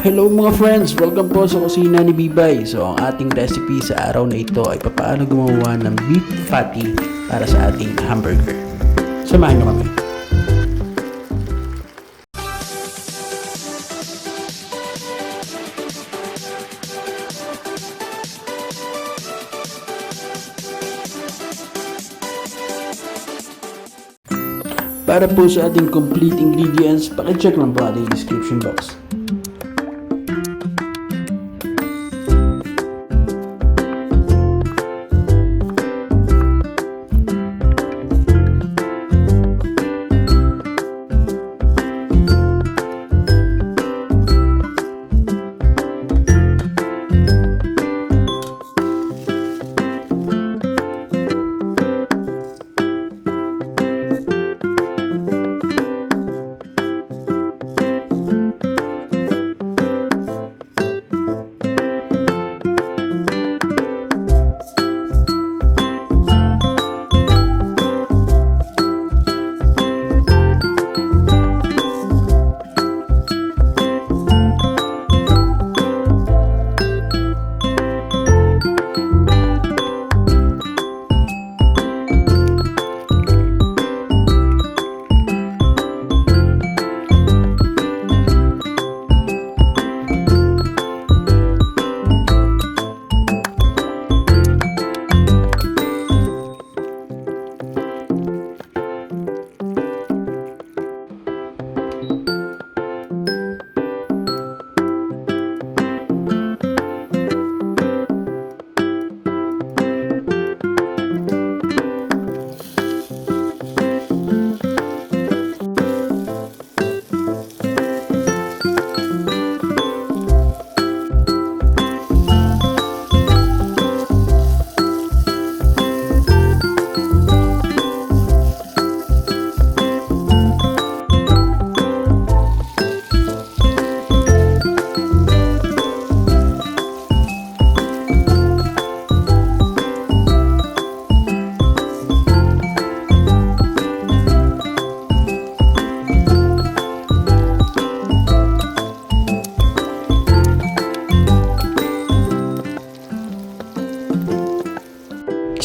Hello mga friends! Welcome po sa kusina ni Bibay. So ang ating recipe sa araw na ito ay paano gumawa ng beef patty para sa ating hamburger. Samahan niyo kami. Para po sa ating complete ingredients, pakicheck lang po ating description box.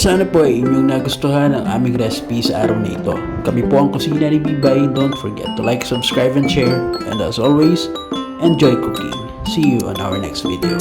Sana po ay inyong nagustuhan ang aming recipe sa araw na ito. Kami po ang kusina ni Bibay. Don't forget to like, subscribe, and share. And as always, enjoy cooking. See you on our next video.